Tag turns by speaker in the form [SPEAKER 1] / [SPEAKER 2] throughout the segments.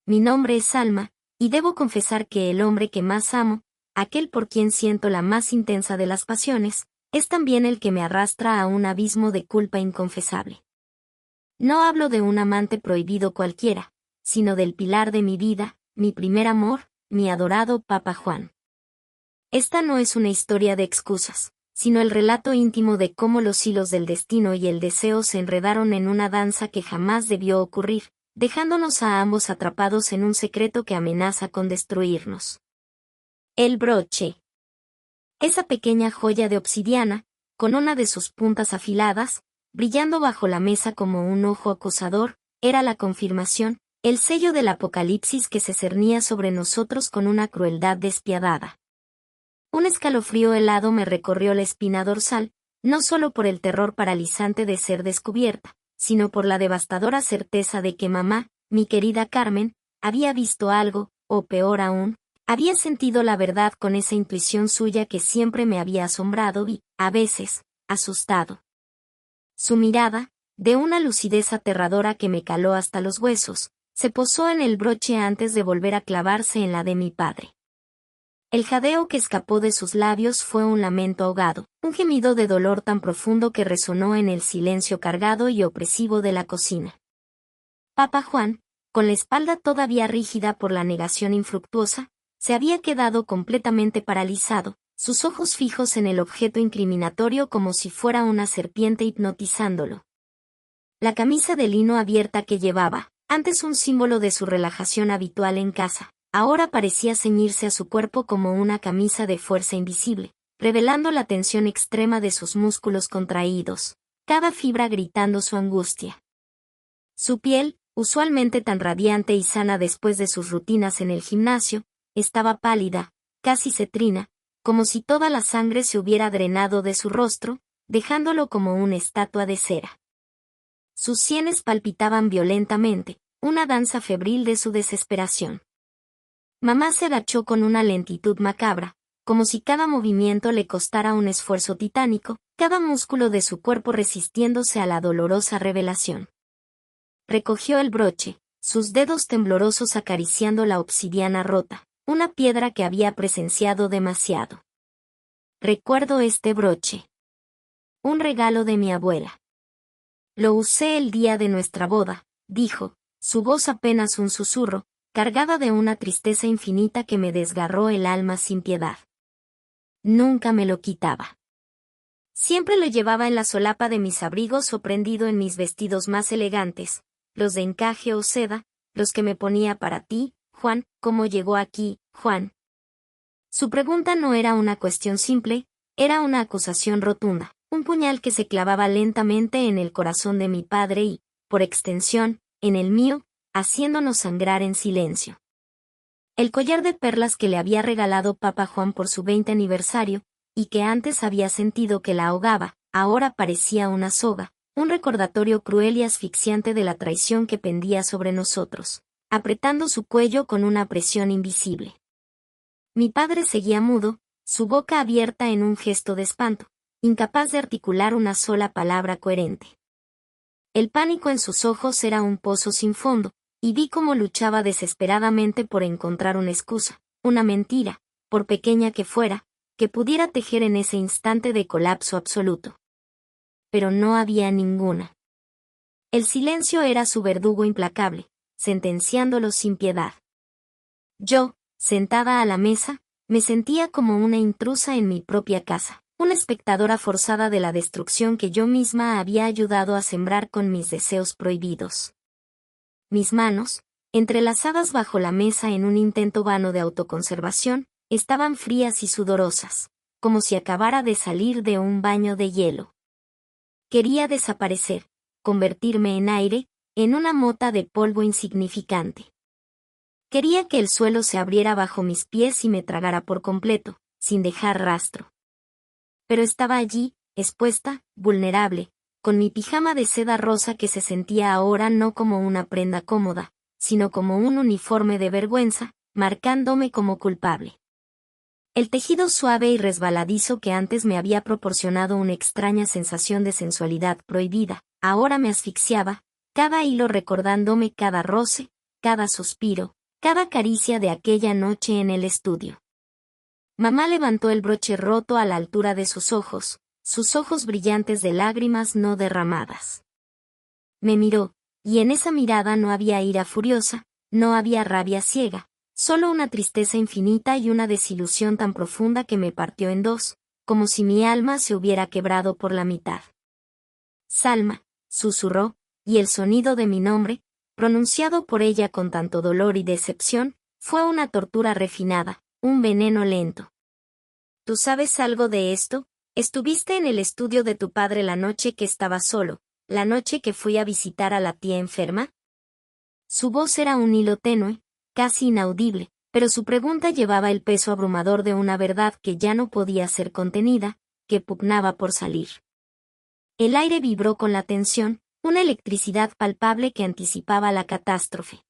[SPEAKER 1] mi nombre es Alma, y debo confesar que el hombre que más amo, aquel por quien siento la más intensa de las pasiones, es también el que me arrastra a un abismo de culpa inconfesable. No hablo de un amante prohibido cualquiera, sino del pilar de mi vida, mi primer amor, mi adorado Papa Juan. Esta no es una historia de excusas, sino el relato íntimo de cómo los hilos del destino y el deseo se enredaron en una danza que jamás debió ocurrir, dejándonos a ambos atrapados en un secreto que amenaza con destruirnos. El broche. Esa pequeña joya de obsidiana, con una de sus puntas afiladas, brillando bajo la mesa como un ojo acusador, era la confirmación, el sello del apocalipsis que se cernía sobre nosotros con una crueldad despiadada. Un escalofrío helado me recorrió la espina dorsal, no solo por el terror paralizante de ser descubierta, sino por la devastadora certeza de que mamá, mi querida Carmen, había visto algo, o peor aún, había sentido la verdad con esa intuición suya que siempre me había asombrado y, a veces, asustado. Su mirada, de una lucidez aterradora que me caló hasta los huesos, se posó en el broche antes de volver a clavarse en la de mi padre. El jadeo que escapó de sus labios fue un lamento ahogado, un gemido de dolor tan profundo que resonó en el silencio cargado y opresivo de la cocina. Papa Juan, con la espalda todavía rígida por la negación infructuosa, se había quedado completamente paralizado, sus ojos fijos en el objeto incriminatorio como si fuera una serpiente hipnotizándolo. La camisa de lino abierta que llevaba, antes un símbolo de su relajación habitual en casa, ahora parecía ceñirse a su cuerpo como una camisa de fuerza invisible, revelando la tensión extrema de sus músculos contraídos, cada fibra gritando su angustia. Su piel, usualmente tan radiante y sana después de sus rutinas en el gimnasio, estaba pálida, casi cetrina, como si toda la sangre se hubiera drenado de su rostro, dejándolo como una estatua de cera. Sus sienes palpitaban violentamente, una danza febril de su desesperación. Mamá se agachó con una lentitud macabra, como si cada movimiento le costara un esfuerzo titánico, cada músculo de su cuerpo resistiéndose a la dolorosa revelación. Recogió el broche, sus dedos temblorosos acariciando la obsidiana rota, una piedra que había presenciado demasiado. Recuerdo este broche. Un regalo de mi abuela. Lo usé el día de nuestra boda, dijo, su voz apenas un susurro, cargada de una tristeza infinita que me desgarró el alma sin piedad. Nunca me lo quitaba. Siempre lo llevaba en la solapa de mis abrigos o prendido en mis vestidos más elegantes, los de encaje o seda, los que me ponía para ti, Juan. ¿Cómo llegó aquí, Juan? Su pregunta no era una cuestión simple, era una acusación rotunda, un puñal que se clavaba lentamente en el corazón de mi padre y, por extensión, en el mío, haciéndonos sangrar en silencio. El collar de perlas que le había regalado Papa Juan por su 20 aniversario, y que antes había sentido que la ahogaba, ahora parecía una soga, un recordatorio cruel y asfixiante de la traición que pendía sobre nosotros, apretando su cuello con una presión invisible. Mi padre seguía mudo, su boca abierta en un gesto de espanto, incapaz de articular una sola palabra coherente. El pánico en sus ojos era un pozo sin fondo, y vi cómo luchaba desesperadamente por encontrar una excusa, una mentira, por pequeña que fuera, que pudiera tejer en ese instante de colapso absoluto. Pero no había ninguna. El silencio era su verdugo implacable, sentenciándolo sin piedad. Yo, sentada a la mesa, me sentía como una intrusa en mi propia casa, una espectadora forzada de la destrucción que yo misma había ayudado a sembrar con mis deseos prohibidos. Mis manos, entrelazadas bajo la mesa en un intento vano de autoconservación, estaban frías y sudorosas, como si acabara de salir de un baño de hielo. Quería desaparecer, convertirme en aire, en una mota de polvo insignificante. Quería que el suelo se abriera bajo mis pies y me tragara por completo, sin dejar rastro. Pero estaba allí, expuesta, vulnerable, con mi pijama de seda rosa que se sentía ahora no como una prenda cómoda, sino como un uniforme de vergüenza, marcándome como culpable. El tejido suave y resbaladizo que antes me había proporcionado una extraña sensación de sensualidad prohibida, ahora me asfixiaba, cada hilo recordándome cada roce, cada suspiro, cada caricia de aquella noche en el estudio. Mamá levantó el broche roto a la altura de sus ojos brillantes de lágrimas no derramadas. Me miró, y en esa mirada no había ira furiosa, no había rabia ciega, solo una tristeza infinita y una desilusión tan profunda que me partió en dos, como si mi alma se hubiera quebrado por la mitad. Salma, susurró, y el sonido de mi nombre, pronunciado por ella con tanto dolor y decepción, fue una tortura refinada, un veneno lento. ¿Tú sabes algo de esto? Estuviste en el estudio de tu padre la noche que estaba solo, la noche que fui a visitar a la tía enferma. Su voz era un hilo tenue, casi inaudible, pero su pregunta llevaba el peso abrumador de una verdad que ya no podía ser contenida, que pugnaba por salir. El aire vibró con la tensión, una electricidad palpable que anticipaba la catástrofe.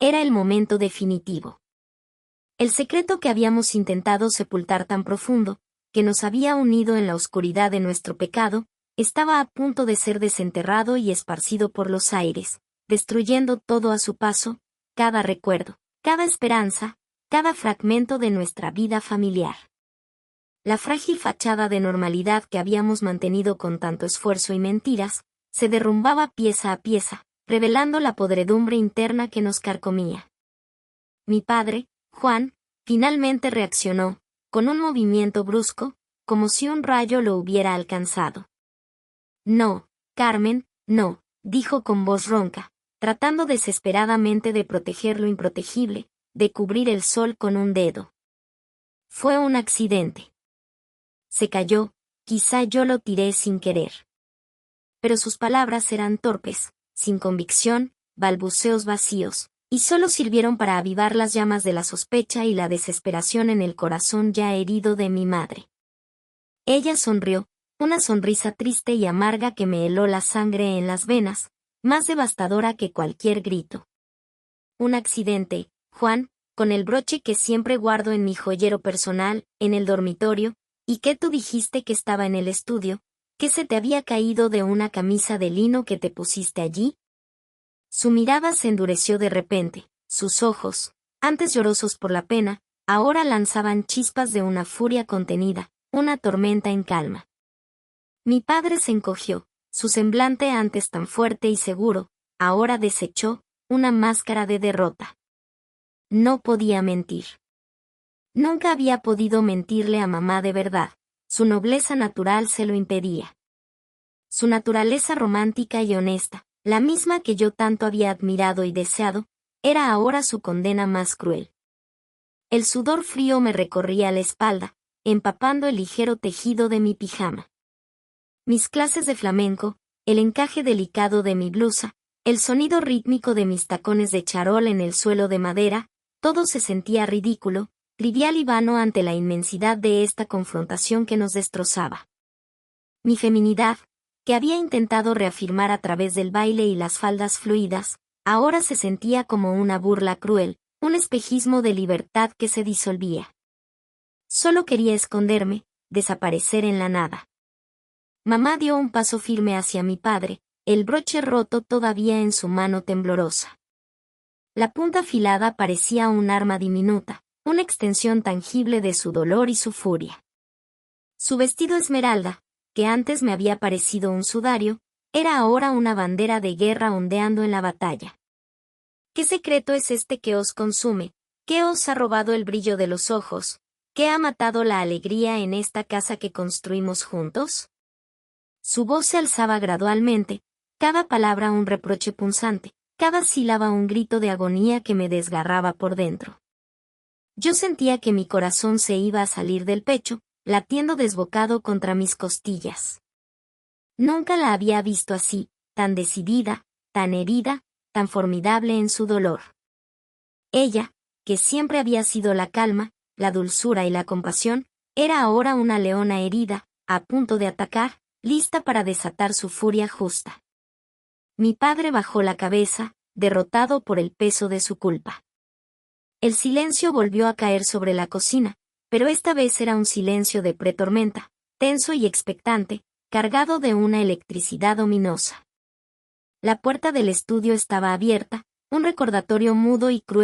[SPEAKER 1] Era el momento definitivo. El secreto que habíamos intentado sepultar tan profundo, que nos había unido en la oscuridad de nuestro pecado, estaba a punto de ser desenterrado y esparcido por los aires, destruyendo todo a su paso, cada recuerdo, cada esperanza, cada fragmento de nuestra vida familiar. La frágil fachada de normalidad que habíamos mantenido con tanto esfuerzo y mentiras, se derrumbaba pieza a pieza, revelando la podredumbre interna que nos carcomía. Mi padre, Juan, finalmente reaccionó, con un movimiento brusco, como si un rayo lo hubiera alcanzado. No, Carmen, no, dijo con voz ronca, tratando desesperadamente de proteger lo improtegible, de cubrir el sol con un dedo. Fue un accidente. Se cayó, quizá yo lo tiré sin querer. Pero sus palabras eran torpes, sin convicción, balbuceos vacíos, y solo sirvieron para avivar las llamas de la sospecha y la desesperación en el corazón ya herido de mi madre. Ella sonrió, una sonrisa triste y amarga que me heló la sangre en las venas, más devastadora que cualquier grito. Un accidente, Juan, con el broche que siempre guardo en mi joyero personal, en el dormitorio, y que tú dijiste que estaba en el estudio, que se te había caído de una camisa de lino que te pusiste allí. Su mirada se endureció de repente, sus ojos, antes llorosos por la pena, ahora lanzaban chispas de una furia contenida, una tormenta en calma. Mi padre se encogió, su semblante antes tan fuerte y seguro, ahora desechó, una máscara de derrota. No podía mentir. Nunca había podido mentirle a mamá de verdad, su nobleza natural se lo impedía. Su naturaleza romántica y honesta, la misma que yo tanto había admirado y deseado, era ahora su condena más cruel. El sudor frío me recorría la espalda, empapando el ligero tejido de mi pijama. Mis clases de flamenco, el encaje delicado de mi blusa, el sonido rítmico de mis tacones de charol en el suelo de madera, todo se sentía ridículo, trivial y vano ante la inmensidad de esta confrontación que nos destrozaba. Mi feminidad, que había intentado reafirmar a través del baile y las faldas fluidas, ahora se sentía como una burla cruel, un espejismo de libertad que se disolvía. Solo quería esconderme, desaparecer en la nada. Mamá dio un paso firme hacia mi padre, el broche roto todavía en su mano temblorosa. La punta afilada parecía un arma diminuta, una extensión tangible de su dolor y su furia. Su vestido esmeralda, que antes me había parecido un sudario, era ahora una bandera de guerra ondeando en la batalla. ¿Qué secreto es este que os consume? ¿Qué os ha robado el brillo de los ojos? ¿Qué ha matado la alegría en esta casa que construimos juntos? Su voz se alzaba gradualmente, cada palabra un reproche punzante, cada sílaba un grito de agonía que me desgarraba por dentro. Yo sentía que mi corazón se iba a salir del pecho, latiendo desbocado contra mis costillas. Nunca la había visto así, tan decidida, tan herida, tan formidable en su dolor. Ella, que siempre había sido la calma, la dulzura y la compasión, era ahora una leona herida, a punto de atacar, lista para desatar su furia justa. Mi padre bajó la cabeza, derrotado por el peso de su culpa. El silencio volvió a caer sobre la cocina, pero esta vez era un silencio de pretormenta, tenso y expectante, cargado de una electricidad ominosa. La puerta del estudio estaba abierta, un recordatorio mudo y cruel